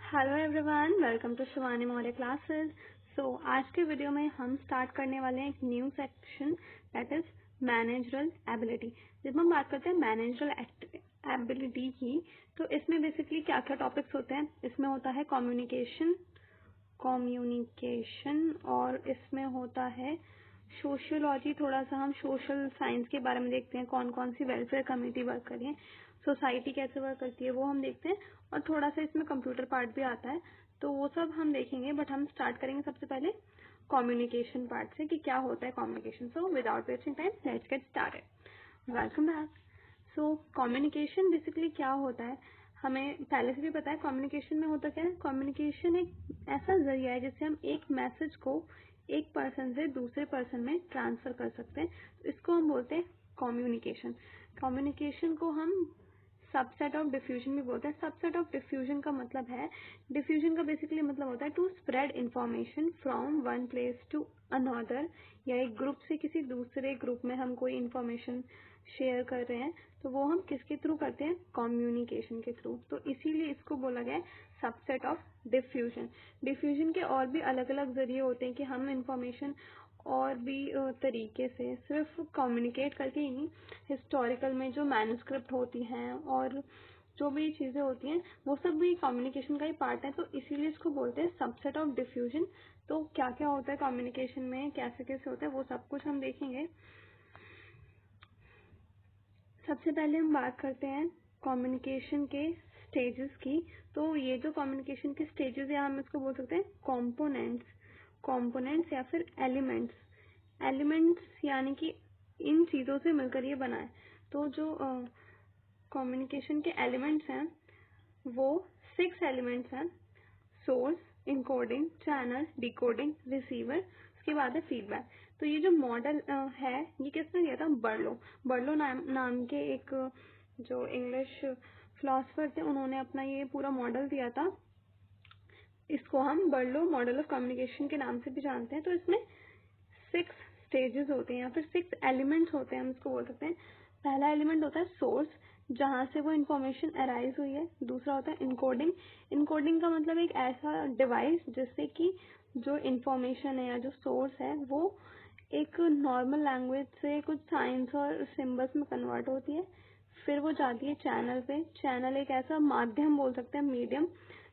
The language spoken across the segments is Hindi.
Hello everyone, welcome to Shivani Maurya classes. आज के वीडियो में हम स्टार्ट करने वाले हैं एक new section that is managerial ability. जब हम बात करते हैं मैनेजरल एबिलिटी की, तो इसमें बेसिकली क्या क्या टॉपिक्स होते हैं। इसमें होता है कम्युनिकेशन और इसमें होता है सोशियोलॉजी। थोड़ा सा हम सोशल साइंस के बारे में देखते हैं, कौन कौन सी वेलफेयर कम्युनिटी वर्क कर रही है, सोसाइटी कैसे वर्क करती है वो हम देखते हैं। और थोड़ा सा इसमें कंप्यूटर पार्ट भी आता है, तो वो सब हम देखेंगे। बट हम स्टार्ट करेंगे सबसे पहले कम्युनिकेशन पार्ट से कि क्या होता है communication. So without wasting time let's get started. Welcome back. So communication basically क्या होता है, हमें पहले से भी पता है। कम्युनिकेशन में होता क्या है, कम्युनिकेशन एक ऐसा जरिया है जिससे हम एक मैसेज को एक पर्सन से दूसरे पर्सन में ट्रांसफर कर सकते हैं। तो इसको हम बोलते हैं कम्युनिकेशन। कम्युनिकेशन को हम सबसेट ऑफ डिफ्यूजन भी बोलते हैं। सबसेट ऑफ डिफ्यूजन का मतलब है, डिफ्यूजन का बेसिकली मतलब होता है to spread information from one place to another, या एक ग्रुप से किसी दूसरे ग्रुप में हम कोई इंफॉर्मेशन शेयर कर रहे हैं, तो वो हम किसके थ्रू करते हैं, कम्युनिकेशन के थ्रू। तो इसीलिए इसको बोला गया है सबसेट ऑफ डिफ्यूजन। डिफ्यूजन के और भी अलग अलग जरिए होते हैं कि हम इंफॉर्मेशन और भी तरीके से सिर्फ कम्युनिकेट करके ही नहीं, हिस्टोरिकल में जो मैन्युस्क्रिप्ट होती हैं और जो भी चीज़ें होती हैं वो सब भी कम्युनिकेशन का ही पार्ट है। तो इसीलिए इसको बोलते हैं सबसेट ऑफ डिफ्यूजन। तो क्या क्या होता है कम्युनिकेशन में, कैसे कैसे होता है, वो सब कुछ हम देखेंगे। सबसे पहले हम बात करते हैं कम्युनिकेशन के स्टेजेस की। तो ये जो कम्युनिकेशन के स्टेजेस है, हम इसको बोल सकते हैं कॉम्पोनेंट्स या फिर एलिमेंट्स यानी कि इन चीज़ों से मिलकर ये बना है। तो जो कम्युनिकेशन के एलिमेंट्स हैं वो 6 एलिमेंट्स हैं। Source, encoding, channel, decoding, receiver, उसके बाद है फीडबैक। तो ये जो मॉडल है ये किसने दिया था, बर्लो नाम के एक जो इंग्लिश फिलोसफर थे, उन्होंने अपना ये पूरा मॉडल दिया था। इसको हम बर्लो मॉडल ऑफ कम्युनिकेशन के नाम से भी जानते हैं। तो इसमें 6 स्टेजेस होते हैं या फिर 6 एलिमेंट्स होते हैं, हम इसको बोल सकते हैं। पहला एलिमेंट होता है सोर्स, जहाँ से वो इंफॉर्मेशन अराइज हुई है। दूसरा होता है इनकोडिंग। इनकोडिंग का मतलब एक ऐसा डिवाइस जिससे कि जो इंफॉर्मेशन है या जो सोर्स है वो एक नॉर्मल लैंग्वेज से कुछ साइंस और सिम्बल्स में कन्वर्ट होती है। फिर वो जाती है चैनल पे। चैनल एक ऐसा माध्यम बोल सकते हैं, मीडियम,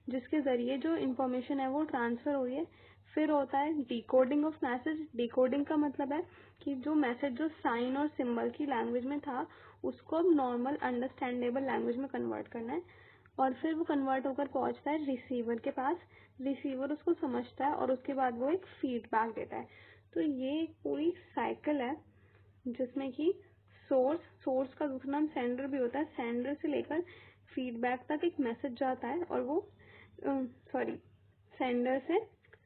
जिसके जरिए जो इंफॉर्मेशन है वो ट्रांसफर हुई है। फिर होता है डिकोडिंग ऑफ मैसेज। डिकोडिंग का मतलब है कि जो मैसेज जो साइन और सिंबल की लैंग्वेज में था उसको अब नॉर्मल अंडरस्टैंडेबल लैंग्वेज में कन्वर्ट करना है। और फिर वो कन्वर्ट होकर पहुंचता है रिसीवर के पास। रिसीवर उसको समझता है और उसके बाद वो एक फीडबैक देता है। तो ये एक पूरी साइकिल है जिसमें कि सोर्स का दूसरा नाम सेंडर भी होता है। सेंडर से लेकर फीडबैक तक एक मैसेज जाता है और वो सेंडर से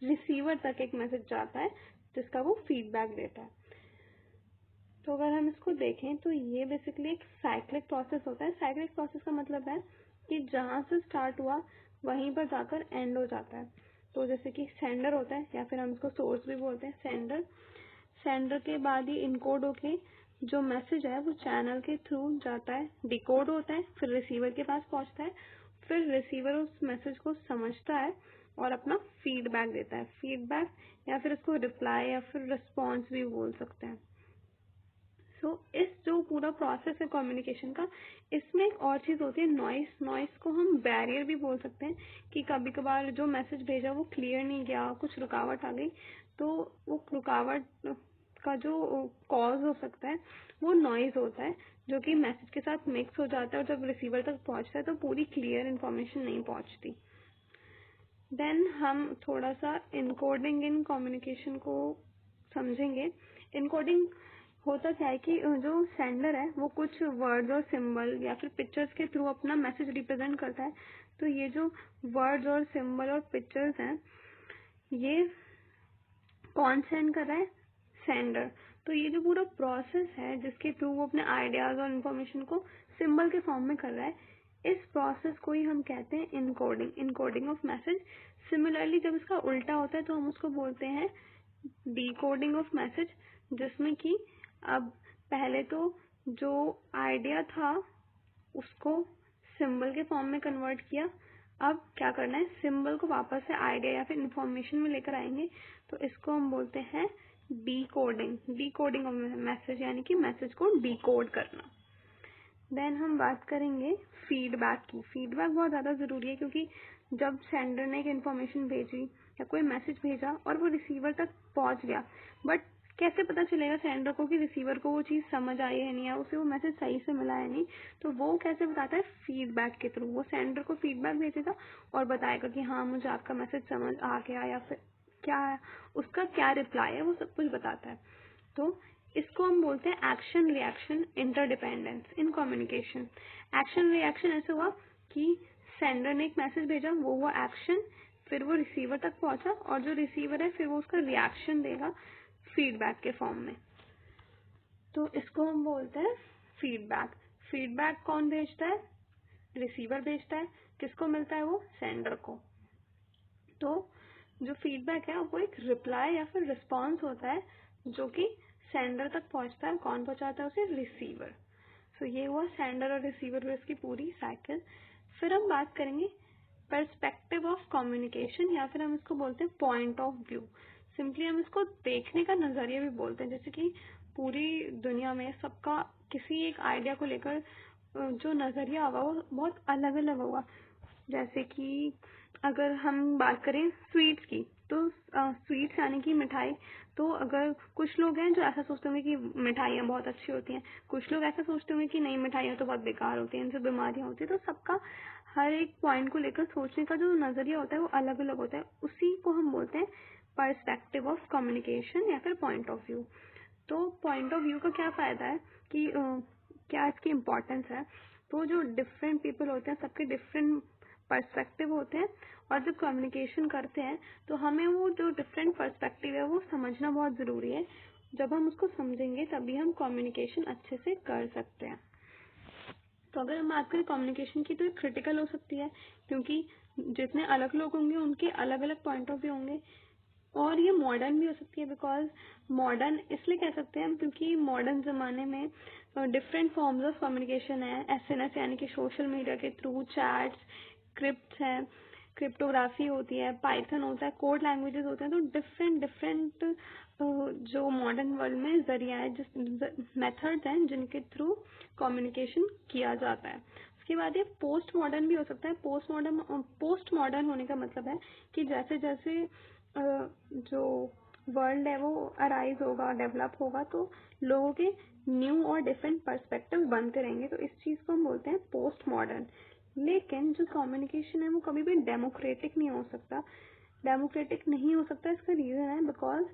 रिसीवर तक एक मैसेज जाता है जिसका वो फीडबैक देता है। तो अगर हम इसको देखें तो ये बेसिकली एक साइक्लिक प्रोसेस होता है। साइक्लिक प्रोसेस का मतलब है कि जहाँ से स्टार्ट हुआ वहीं पर जाकर एंड हो जाता है। तो जैसे कि सेंडर होता है या फिर हम इसको सोर्स भी बोलते हैं। सेंडर के बाद ही इनकोड होके जो मैसेज है वो चैनल के थ्रू जाता है, डिकोड होता है, फिर रिसीवर के पास पहुंचता है। फिर रिसीवर उस मैसेज को समझता है और अपना फीडबैक देता है। फीडबैक या फिर इसको रिप्लाई या फिर रिस्पॉन्स भी बोल सकते हैं। इस जो पूरा प्रोसेस है कम्युनिकेशन का, इसमें एक और चीज होती है नॉइस को हम बैरियर भी बोल सकते हैं कि कभी कभार जो मैसेज भेजा वो क्लियर नहीं गया, कुछ रुकावट आ गई, तो वो रुकावट का जो कॉज हो सकता है वो नॉइज होता है, जो कि मैसेज के साथ मिक्स हो जाता है और जब रिसीवर तक पहुंचता है तो पूरी क्लियर इन्फॉर्मेशन नहीं पहुंचती। देन हम थोड़ा सा इनकोडिंग इन कम्युनिकेशन को समझेंगे। इनकोडिंग होता क्या है कि जो सेंडर है वो कुछ वर्ड्स और सिंबल या फिर पिक्चर्स के थ्रू अपना मैसेज रिप्रेजेंट करता है। तो ये जो वर्ड्स और सिंबल और पिक्चर्स हैं ये कौन सेंड कर रहा है, सेंडर। तो ये जो पूरा प्रोसेस है जिसके थ्रू वो अपने आइडियाज और इन्फॉर्मेशन को सिंबल के फॉर्म में कर रहा है, इस प्रोसेस को ही हम कहते हैं इनकोडिंग ऑफ मैसेज। सिमिलरली जब इसका उल्टा होता है तो हम उसको बोलते हैं डिकोडिंग ऑफ मैसेज, जिसमें कि अब पहले तो जो आइडिया था उसको सिंबल के फॉर्म में कन्वर्ट किया, अब क्या करना है, सिंबल को वापस से आइडिया या फिर इंफॉर्मेशन में लेकर आएंगे, तो इसको हम बोलते हैं डीकोडिंग। डीकोडिंग ऑफ मैसेज, यानी कि मैसेज को डीकोड करना। देन हम बात करेंगे फीडबैक की। फीडबैक बहुत ज़्यादा ज़रूरी है, क्योंकि जब सेंडर ने एक इन्फॉर्मेशन भेजी या कोई मैसेज भेजा और वो रिसीवर तक पहुंच गया, बट कैसे पता चलेगा सेंडर को कि रिसीवर को वो चीज़ समझ आई है नहीं, या उसे वो मैसेज सही से मिला है नहीं, तो वो कैसे बताता है, फीडबैक के थ्रू। वो सेंडर को फीडबैक भेजेगा और बताएगा कि हाँ मुझे आपका मैसेज समझ आ गया, या फिर क्या है उसका क्या रिप्लाई है, वो सब कुछ बताता है। तो इसको हम बोलते हैं action reaction interdependence in communication. Action reaction ऐसे हुआ कि सेंडर ने एक मैसेज भेजा, वो हुआ एक्शन, फिर वो रिसीवर तक पहुंचा, और जो रिसीवर है फिर वो उसका रिएक्शन देगा फीडबैक के फॉर्म में। तो इसको हम बोलते हैं फीडबैक। फीडबैक कौन भेजता है, रिसीवर भेजता है। किसको मिलता है, वो सेंडर को। तो जो फीडबैक है वो एक रिप्लाई या फिर रिस्पॉन्स होता है जो कि सेंडर तक पहुंचता है। कौन पहुंचाता है उसे, रिसीवर। सो ये हुआ सेंडर और रिसीवर की पूरी साइकिल। फिर हम बात करेंगे पर्सपेक्टिव ऑफ कम्युनिकेशन, या फिर हम इसको बोलते हैं पॉइंट ऑफ व्यू। सिंपली हम इसको देखने का नजरिया भी बोलते हैं। जैसे कि पूरी दुनिया में सबका किसी एक आइडिया को लेकर जो नजरिया होगा वो बहुत अलग अलग होगा। जैसे कि अगर हम बात करें स्वीट्स की, तो स्वीट्स यानी कि मिठाई, तो अगर कुछ लोग हैं जो ऐसा सोचते होंगे कि मिठाइयाँ बहुत अच्छी होती हैं, कुछ लोग ऐसा सोचते होंगे कि नहीं मिठाइयाँ तो बहुत बेकार होती हैं, इनसे बीमारियाँ होती हैं। तो सबका हर एक पॉइंट को लेकर सोचने का जो नजरिया होता है वो अलग अलग होता है। उसी को हम बोलते हैं पर्सपेक्टिव ऑफ कम्युनिकेशन या फिर पॉइंट ऑफ व्यू। तो पॉइंट ऑफ व्यू का क्या फायदा है कि क्या इसकी इम्पोर्टेंस है। तो जो डिफरेंट पीपल होते हैं सबके डिफरेंट पर्सपेक्टिव होते हैं, और जब कम्युनिकेशन करते हैं तो हमें वो जो डिफरेंट पर्सपेक्टिव है वो समझना बहुत ज़रूरी है। जब हम उसको समझेंगे तभी हम कम्युनिकेशन अच्छे से कर सकते हैं। तो अगर हम बात करें कम्युनिकेशन की, तो ये क्रिटिकल हो सकती है, क्योंकि जितने अलग लोग होंगे उनके अलग अलग पॉइंट ऑफ व्यू होंगे। और ये मॉडर्न भी हो सकती है, बिकॉज मॉडर्न इसलिए कह सकते हैं हम क्योंकि मॉडर्न ज़माने में डिफरेंट फॉर्म्स ऑफ कम्युनिकेशन है। एसएनएस यानी कि सोशल मीडिया के थ्रू, चैट्स, क्रिप्ट्स है, क्रिप्टोग्राफी होती है, पाइथन होता है, कोड लैंग्वेजेस होते हैं। तो डिफरेंट डिफरेंट जो मॉडर्न वर्ल्ड में जरिया है, जिस मेथड्स हैं जिनके थ्रू कम्युनिकेशन किया जाता है। उसके बाद ये पोस्ट मॉडर्न भी हो सकता है। पोस्ट मॉडर्न होने का मतलब है कि जैसे जैसे जो वर्ल्ड है वो अराइज होगा, डेवलप होगा, तो लोगों के न्यू और डिफरेंट पर्सपेक्टिव बनते रहेंगे। तो इस चीज़ को हम बोलते हैं पोस्ट मॉडर्न। लेकिन जो कम्युनिकेशन है वो कभी भी डेमोक्रेटिक नहीं हो सकता। डेमोक्रेटिक नहीं हो सकता, इसका रीज़न है बिकॉज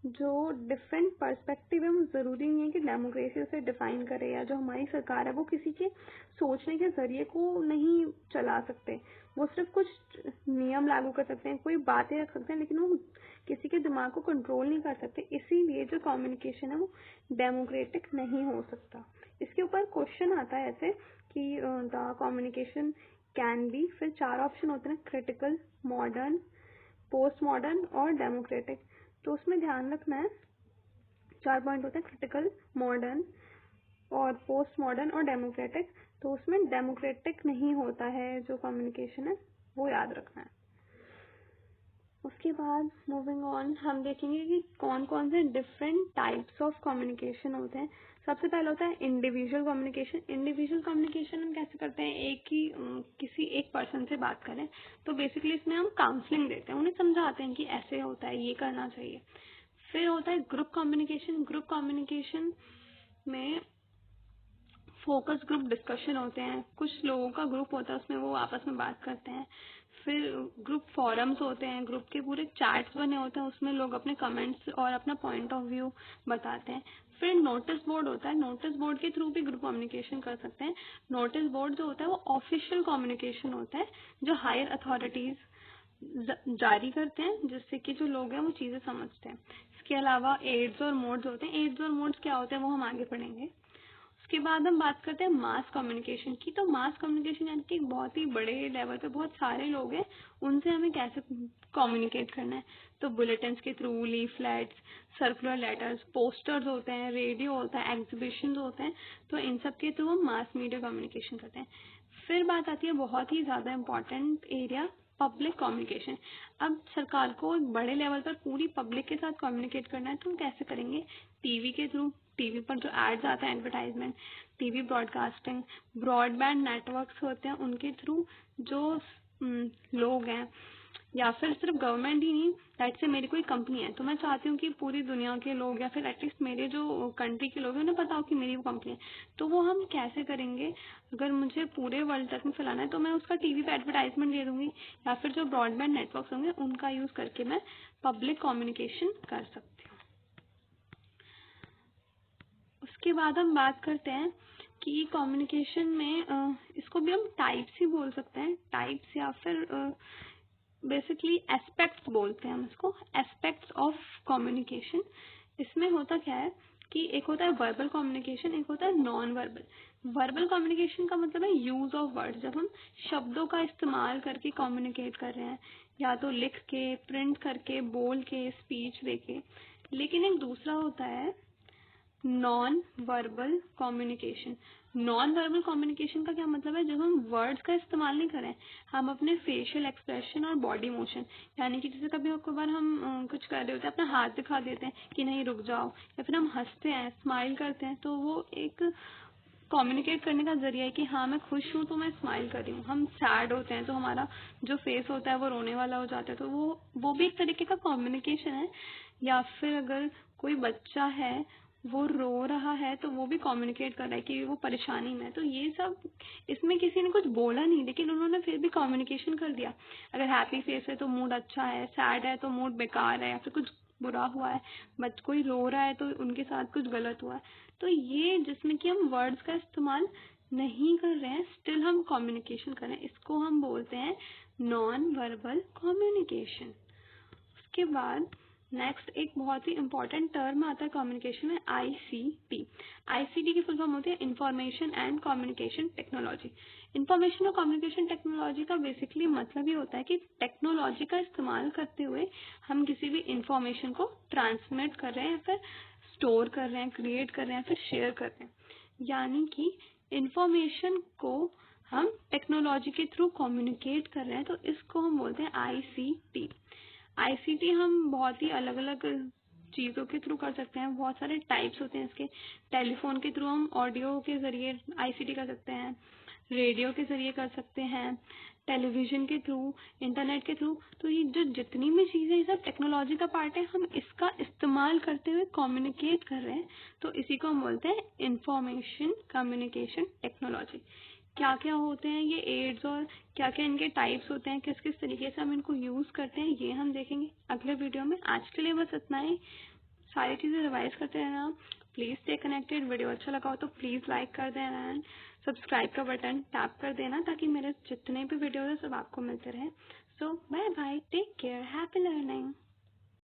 जो डिफरेंट पर्सपेक्टिव है वो ज़रूरी नहीं है कि डेमोक्रेसी उसे डिफाइन करे, या जो हमारी सरकार है वो किसी के सोचने के जरिए को नहीं चला सकते। वो सिर्फ कुछ नियम लागू कर सकते हैं, कोई बातें रख सकते हैं, लेकिन वो किसी के दिमाग को कंट्रोल नहीं कर सकते। इसीलिए जो कम्युनिकेशन है वो डेमोक्रेटिक नहीं हो सकता। इसके ऊपर क्वेश्चन आता है ऐसे कि द कम्युनिकेशन कैन बी, फिर 4 ऑप्शन होते हैं, क्रिटिकल, मॉडर्न, पोस्ट मॉडर्न और डेमोक्रेटिक। तो उसमें ध्यान रखना है 4 पॉइंट होते हैं, क्रिटिकल, मॉडर्न और पोस्ट मॉडर्न और डेमोक्रेटिक। तो उसमें डेमोक्रेटिक नहीं होता है जो कम्युनिकेशन है, वो याद रखना है। उसके बाद मूविंग ऑन हम देखेंगे कि कौन कौन से डिफरेंट टाइप्स ऑफ कम्युनिकेशन होते हैं। सबसे पहले होता है इंडिविजुअल कम्युनिकेशन। इंडिविजुअल कम्युनिकेशन हम कैसे करते हैं, एक ही किसी एक पर्सन से बात करें, तो बेसिकली इसमें हम काउंसलिंग देते हैं, उन्हें समझाते हैं कि ऐसे होता है, ये करना चाहिए। फिर होता है ग्रुप कम्युनिकेशन। ग्रुप कम्युनिकेशन में फोकस ग्रुप डिस्कशन होते हैं, कुछ लोगों का ग्रुप होता है, उसमें वो आपस में बात करते हैं। फिर ग्रुप फॉरम्स होते हैं, ग्रुप के पूरे चैट्स बने होते हैं, उसमें लोग अपने कमेंट्स और अपना पॉइंट ऑफ व्यू बताते हैं। फिर नोटिस बोर्ड होता है, नोटिस बोर्ड के थ्रू भी ग्रुप कम्युनिकेशन कर सकते हैं। नोटिस बोर्ड जो होता है वो ऑफिशियल कम्युनिकेशन होता है, जो हायर अथॉरिटीज जारी करते हैं, जिससे कि जो लोग हैं वो चीज़ें समझते हैं। इसके अलावा एड्स और मोड्स होते हैं। एड्स और मोड्स क्या होते हैं वो हम आगे पढ़ेंगे। उसके बाद हम बात करते हैं मास कम्युनिकेशन की। तो मास कम्युनिकेशन यानी कि बहुत ही बड़े लेवल पे बहुत सारे लोग हैं, उनसे हमें कैसे कम्युनिकेट करना है। तो बुलेटिन्स के through, leaflets, circular letters, posters होते हैं, रेडियो होता है, एग्जीबिशन होते हैं। तो इन सब के थ्रू हम मास मीडिया कम्युनिकेशन करते हैं। फिर बात आती है बहुत ही ज़्यादा इम्पोर्टेंट एरिया, पब्लिक कम्युनिकेशन। अब सरकार को एक बड़े लेवल पर पूरी पब्लिक के साथ कम्युनिकेट करना है, तो हम कैसे करेंगे? टीवी के थ्रू, टीवी पर जो एड्स आते हैं, advertisement, TV broadcasting, broadband networks होते हैं, उनके थ्रू जो लोग हैं, या फिर सिर्फ गवर्नमेंट ही नहीं, दैट से मेरी कोई कंपनी है तो मैं चाहती हूँ कि पूरी दुनिया के लोग या फिर एटलीस्ट मेरे जो कंट्री के लोग हैं उन्हें पता हो कि मेरी वो कंपनी है। तो वो हम कैसे करेंगे? अगर मुझे पूरे वर्ल्ड तक में फैलाना है तो मैं उसका टीवी पे एडवर्टाइजमेंट दे दूंगी, या फिर जो ब्रॉडबैंड नेटवर्क्स होंगे उनका यूज करके मैं पब्लिक कम्युनिकेशन कर सकती हूँ। उसके बाद हम बात करते हैं कि कम्युनिकेशन में इसको भी हम टाइप्स ही बोल सकते हैं, टाइप्स या फिर बेसिकली एस्पेक्ट्स बोलते हैं हम इसको, एस्पेक्ट्स ऑफ कम्युनिकेशन। इसमें होता क्या है कि एक होता है वर्बल कम्युनिकेशन, एक होता है नॉन वर्बल। वर्बल कम्युनिकेशन का मतलब है यूज ऑफ वर्ड्स, जब हम शब्दों का इस्तेमाल करके कम्युनिकेट कर रहे हैं, या तो लिख के, प्रिंट करके, बोल के, स्पीच देके। लेकिन एक दूसरा होता है non verbal communication. Non verbal communication का क्या मतलब है? जब हम वर्ड्स का इस्तेमाल नहीं करें, हम अपने फेशियल एक्सप्रेशन और बॉडी मोशन, यानी कि जैसे कभी बार हम कुछ कर रहे होते हैं, अपना हाथ दिखा देते हैं कि नहीं रुक जाओ, या फिर हम हंसते हैं, स्माइल करते हैं, तो वो एक कम्युनिकेट करने का जरिया है कि हाँ मैं खुश हूँ तो मैं स्माइल कर रही हूँ। हम सैड होते हैं तो हमारा जो फेस होता है वो रोने वाला हो जाता है, तो वो भी एक तरीके का कम्युनिकेशन है। या फिर अगर कोई बच्चा है वो रो रहा है तो वो भी कम्युनिकेट कर रहा है कि वो परेशानी में है। तो ये सब, इसमें किसी ने कुछ बोला नहीं लेकिन उन्होंने फिर भी कम्युनिकेशन कर दिया। अगर हैप्पी फेस है तो मूड अच्छा है, सैड है तो मूड बेकार है, या फिर कुछ बुरा हुआ है, बट कोई रो रहा है तो उनके साथ कुछ गलत हुआ है। तो ये जिसमें कि हम वर्ड्स का इस्तेमाल नहीं कर रहे हैं, स्टिल हम कम्युनिकेशन कर रहे हैं, इसको हम बोलते हैं नॉन वर्बल कम्युनिकेशन। उसके बाद नेक्स्ट एक बहुत ही इंपॉर्टेंट टर्म आता है कम्युनिकेशन में, ICT। ICT की फुल फॉर्म होती है information and communication technology. Information और कम्युनिकेशन टेक्नोलॉजी का बेसिकली मतलब ये होता है कि टेक्नोलॉजी का इस्तेमाल करते हुए हम किसी भी इंफॉर्मेशन को ट्रांसमिट कर रहे हैं, फिर स्टोर कर रहे हैं, क्रिएट कर रहे हैं, फिर शेयर कर रहे हैं। यानी कि इंफॉर्मेशन को हम टेक्नोलॉजी के थ्रू कम्युनिकेट कर रहे हैं, तो इसको हम बोलते हैं ICT। ICT हम बहुत ही अलग अलग चीज़ों के थ्रू कर सकते हैं, बहुत सारे टाइप्स होते हैं इसके। टेलीफोन के थ्रू हम ऑडियो के जरिए ICT कर सकते हैं, रेडियो के जरिए कर सकते हैं, टेलीविजन के थ्रू, इंटरनेट के थ्रू। तो ये जो जितनी भी चीज़ें, ये सब टेक्नोलॉजी का पार्ट है, हम इसका इस्तेमाल करते हुए कम्युनिकेट कर रहे हैं, तो इसी को हम बोलते हैं इंफॉर्मेशन कम्युनिकेशन टेक्नोलॉजी। क्या क्या होते हैं ये एड्स और क्या क्या इनके टाइप्स होते हैं, किस किस तरीके से हम इनको यूज करते हैं, ये हम देखेंगे अगले वीडियो में। आज के लिए बस इतना ही। सारी चीजें रिवाइज करते रहना। Please stay connected. वीडियो अच्छा लगा हो तो प्लीज लाइक कर देना एंड सब्सक्राइब का बटन टैप कर देना, ताकि मेरे जितने भी वीडियो है सब आपको मिलते रहे। So bye bye, take care, happy learning.